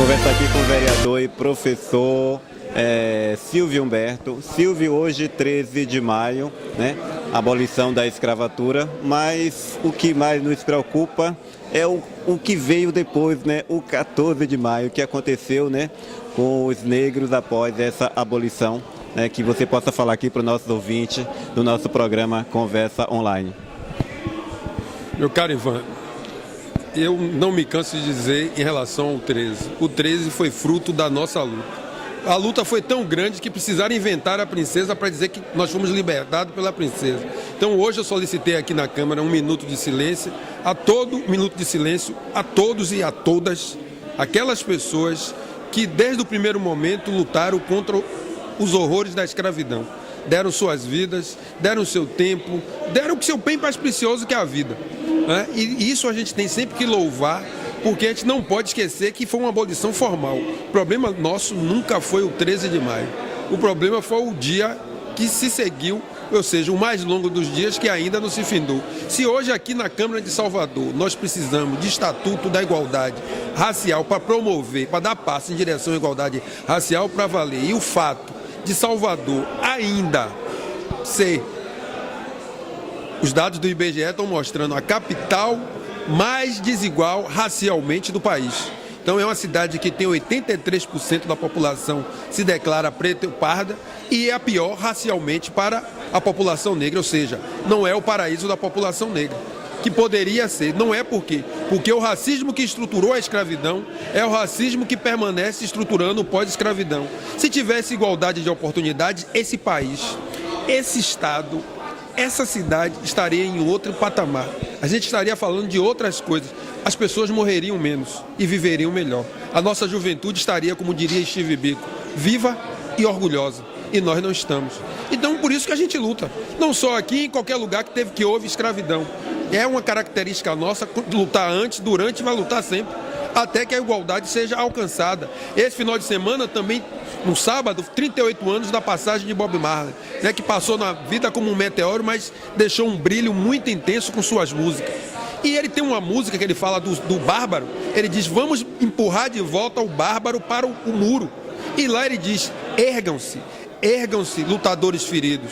Conversa aqui com o vereador e professor Silvio Humberto. Silvio, hoje 13 de maio, né? Abolição da escravatura, mas o que mais nos preocupa é o que veio depois, né? O 14 de maio, que aconteceu, né? Com os negros após essa abolição, né? Que você possa falar aqui para os nossos ouvintes do nosso programa Conversa Online. Meu caro Ivan, eu não me canso de dizer em relação ao 13. O 13 foi fruto da nossa luta. A luta foi tão grande que precisaram inventar a princesa para dizer que nós fomos libertados pela princesa. Então hoje eu solicitei aqui na Câmara um minuto de silêncio, a todos e a todas aquelas pessoas que desde o primeiro momento lutaram contra os horrores da escravidão. Deram suas vidas, deram seu tempo, deram o seu bem mais precioso que é a vida. Né? E isso a gente tem sempre que louvar, porque a gente não pode esquecer que foi uma abolição formal. O problema nosso nunca foi o 13 de maio. O problema foi o dia que se seguiu, ou seja, o mais longo dos dias que ainda não se findou. Se hoje aqui na Câmara de Salvador nós precisamos de Estatuto da Igualdade Racial para promover, para dar passo em direção à igualdade racial para valer, e o fato de Salvador ainda ser, os dados do IBGE estão mostrando a capital mais desigual racialmente do país. Então é uma cidade que tem 83% da população se declara preta ou parda e é a pior racialmente para a população negra, ou seja, não é o paraíso da população negra, que poderia ser. Não é por quê? Porque o racismo que estruturou a escravidão é o racismo que permanece estruturando o pós-escravidão. Se tivesse igualdade de oportunidades, esse país, esse estado, essa cidade estaria em outro patamar. A gente estaria falando de outras coisas. As pessoas morreriam menos e viveriam melhor. A nossa juventude estaria, como diria Steve Biko, viva e orgulhosa. E nós não estamos. Então, por isso que a gente luta. Não só aqui, em qualquer lugar que houve escravidão. É uma característica nossa lutar antes, durante e vai lutar sempre, até que a igualdade seja alcançada. Esse final de semana também, no sábado, 38 anos da passagem de Bob Marley, né, que passou na vida como um meteoro, mas deixou um brilho muito intenso com suas músicas. E ele tem uma música que ele fala do bárbaro, ele diz, vamos empurrar de volta o bárbaro para o muro. E lá ele diz, ergam-se lutadores feridos,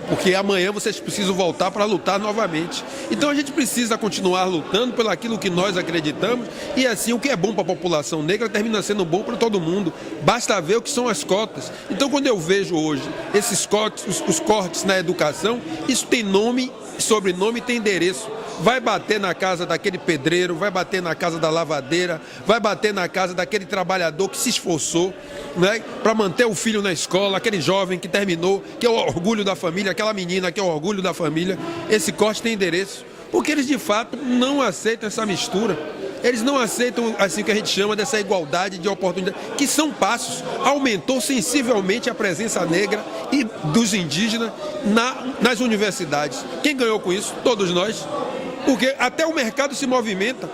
porque amanhã vocês precisam voltar para lutar novamente. Então a gente precisa continuar lutando pelo aquilo que nós acreditamos, e assim o que é bom para a população negra termina sendo bom para todo mundo. Basta ver o que são as cotas. Então quando eu vejo hoje esses cortes, os cortes na educação, isso tem nome, sobrenome, tem endereço. Vai bater na casa daquele pedreiro, vai bater na casa da lavadeira, vai bater na casa daquele trabalhador que se esforçou, né, para manter o filho na escola, aquele jovem que terminou, que é o orgulho da família, aquela menina que é o orgulho da família. Esse corte tem endereço, porque eles de fato não aceitam essa mistura. Eles não aceitam assim que a gente chama dessa igualdade de oportunidade, que são passos. Aumentou sensivelmente a presença negra e dos indígenas nas universidades. Quem ganhou com isso? Todos nós. Porque até o mercado se movimenta,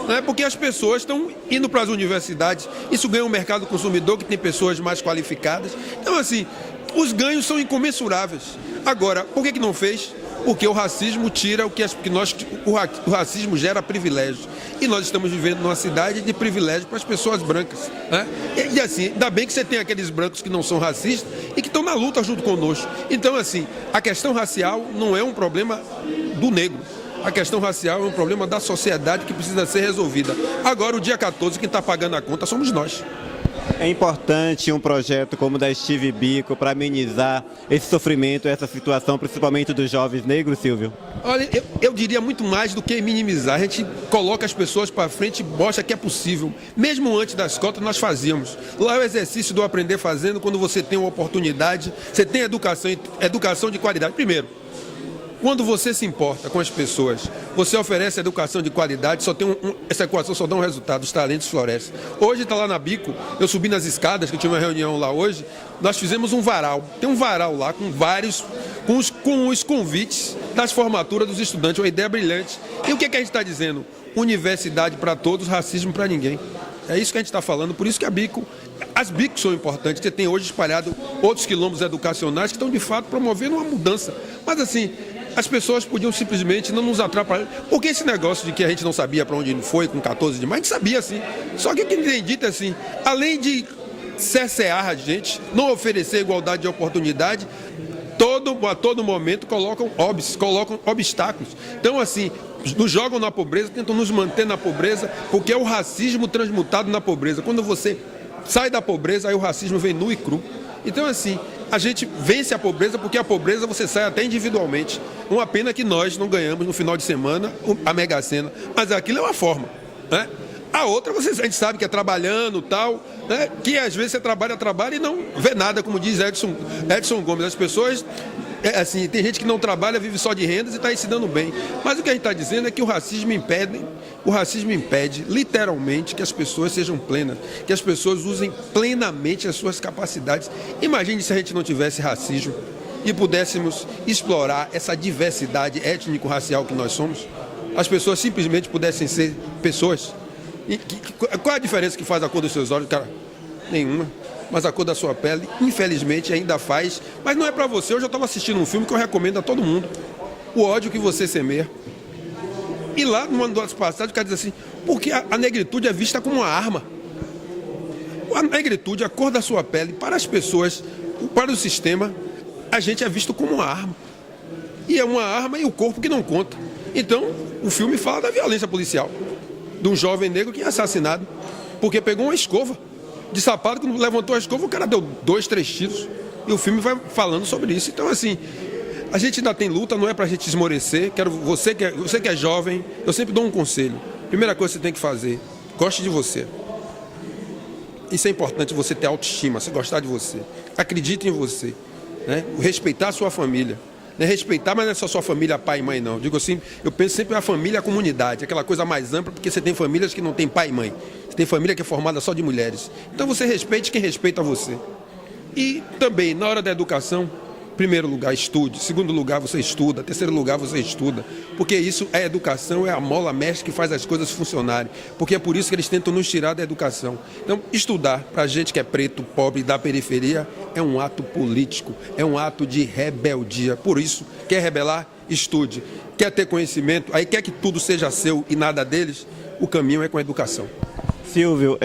né? Porque as pessoas estão indo para as universidades. Isso ganha o mercado consumidor, que tem pessoas mais qualificadas. Então, assim, os ganhos são incomensuráveis. Agora, por que não fez? Porque o racismo tira o racismo gera privilégios. E nós estamos vivendo numa cidade de privilégio para as pessoas brancas, né? E assim, ainda bem que você tem aqueles brancos que não são racistas e que estão na luta junto conosco. Então, assim, a questão racial não é um problema do negro. A questão racial é um problema da sociedade que precisa ser resolvida. Agora, o dia 14, quem está pagando a conta somos nós. É importante um projeto como o da Steve Biko para amenizar esse sofrimento, essa situação, principalmente dos jovens negros, Silvio? Olha, eu diria muito mais do que minimizar. A gente coloca as pessoas para frente e mostra que é possível. Mesmo antes das cotas, nós fazíamos. Lá é o exercício do aprender fazendo, quando você tem uma oportunidade, você tem educação de qualidade. Primeiro, quando você se importa com as pessoas, você oferece educação de qualidade, essa equação só dá um resultado, os talentos florescem. Hoje está lá na Bico, eu subi nas escadas, que eu tive uma reunião lá hoje, nós fizemos um varal. Tem um varal lá com os convites das formaturas dos estudantes, uma ideia brilhante. E o que a gente está dizendo? Universidade para todos, racismo para ninguém. É isso que a gente está falando, por isso que as bicos são importantes. Você tem hoje espalhado outros quilombos educacionais que estão de fato promovendo uma mudança. Mas assim, as pessoas podiam simplesmente não nos atrapalhar. Porque esse negócio de que a gente não sabia para onde ele foi com 14 de maio, a gente sabia sim. Só que o que tem dito é assim, além de cercear a gente, não oferecer igualdade de oportunidade, a todo momento colocam obstáculos. Então, assim, nos jogam na pobreza, tentam nos manter na pobreza, porque é o racismo transmutado na pobreza. Quando você sai da pobreza, aí o racismo vem nu e cru. Então, assim, a gente vence a pobreza porque a pobreza você sai até individualmente. Uma pena que nós não ganhamos no final de semana a Mega Sena, mas aquilo é uma forma, né? A outra, a gente sabe que é trabalhando tal, né? Que às vezes você trabalha e não vê nada, como diz Edson Gomes. As pessoas, assim, tem gente que não trabalha, vive só de rendas e está aí se dando bem. Mas o que a gente está dizendo é que o racismo impede, literalmente, que as pessoas sejam plenas, que as pessoas usem plenamente as suas capacidades. Imagine se a gente não tivesse racismo e pudéssemos explorar essa diversidade étnico-racial que nós somos, as pessoas simplesmente pudessem ser pessoas. Qual é a diferença que faz a cor dos seus olhos, cara? Nenhuma. Mas a cor da sua pele, infelizmente, ainda faz. Mas não é pra você. Hoje eu estava assistindo um filme que eu recomendo a todo mundo. O ódio que você semeia. E lá, numa das passagens, o cara diz assim, porque a negritude é vista como uma arma. A negritude, a cor da sua pele, para as pessoas, para o sistema, a gente é visto como uma arma. E é uma arma e o corpo que não conta. Então, o filme fala da violência policial. De um jovem negro que é assassinado porque pegou uma escova de sapato, quando levantou a escova, o cara deu 2, 3 tiros. E o filme vai falando sobre isso. Então, assim, a gente ainda tem luta, não é pra gente esmorecer. Você que é jovem, eu sempre dou um conselho. Primeira coisa que você tem que fazer, goste de você. Isso é importante, você ter autoestima, você gostar de você. Acredite em você, né? Respeitar a sua família. Não é respeitar, mas não é só sua família, pai e mãe, não. Digo assim, eu penso sempre na família e a comunidade, aquela coisa mais ampla, porque você tem famílias que não tem pai e mãe. Você tem família que é formada só de mulheres. Então você respeite quem respeita você. E também, na hora da educação, primeiro lugar, estude. Segundo lugar, você estuda. Terceiro lugar, você estuda. Porque isso é educação, é a mola mestre que faz as coisas funcionarem. Porque é por isso que eles tentam nos tirar da educação. Então, estudar para a gente que é preto, pobre, da periferia, é um ato político, é um ato de rebeldia. Por isso, quer rebelar? Estude. Quer ter conhecimento? Aí quer que tudo seja seu e nada deles? O caminho é com a educação. Silvio,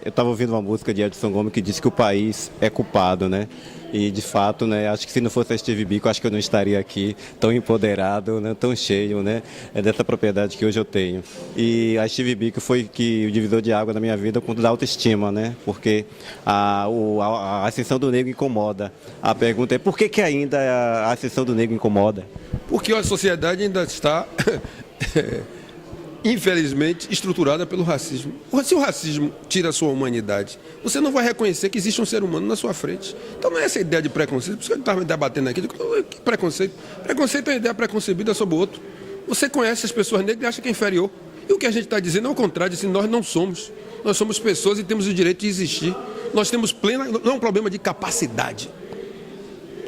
eu estava ouvindo uma música de Edson Gomes que disse que o país é culpado, né? E, de fato, né, acho que se não fosse a Steve Biko, acho que eu não estaria aqui tão empoderado, né, tão cheio, né, dessa propriedade que hoje eu tenho. E a Steve Biko foi o divisor de água na minha vida quanto da autoestima, né? Porque a ascensão do negro incomoda. A pergunta é por que ainda a ascensão do negro incomoda? Porque a sociedade ainda está... infelizmente, estruturada pelo racismo. Se o racismo tira a sua humanidade, você não vai reconhecer que existe um ser humano na sua frente. Então não é essa ideia de preconceito, por isso que eu estava debatendo aqui. Que preconceito? Preconceito é uma ideia preconcebida sobre o outro. Você conhece as pessoas negras e acha que é inferior. E o que a gente está dizendo é o contrário, assim, nós não somos. Nós somos pessoas e temos o direito de existir. Nós temos plena... Não é um problema de capacidade.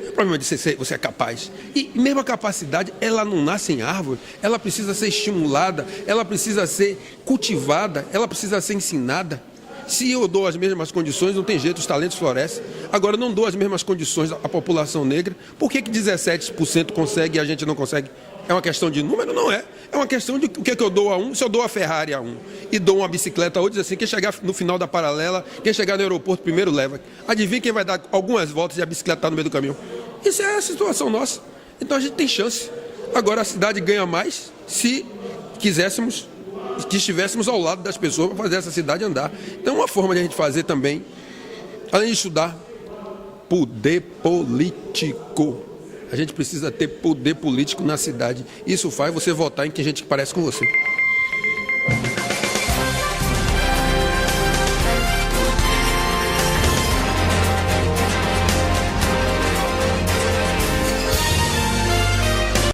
O problema de você é capaz. E mesmo a capacidade, ela não nasce em árvore, ela precisa ser estimulada, ela precisa ser cultivada, ela precisa ser ensinada. Se eu dou as mesmas condições, não tem jeito, os talentos florescem. Agora, eu não dou as mesmas condições à população negra. Por que 17% consegue e a gente não consegue? É uma questão de número? Não é. É uma questão de o que eu dou a um. Se eu dou a Ferrari a um e dou uma bicicleta a outro, diz assim, quem chegar no final da paralela, quem chegar no aeroporto primeiro leva. Adivinha quem vai dar algumas voltas e a bicicleta está no meio do caminho? Isso é a situação nossa. Então a gente tem chance. Agora a cidade ganha mais se quiséssemos, que estivéssemos ao lado das pessoas para fazer essa cidade andar. Então uma forma de a gente fazer também, além de estudar, poder político. A gente precisa ter poder político na cidade. Isso faz você votar em quem gente que parece com você.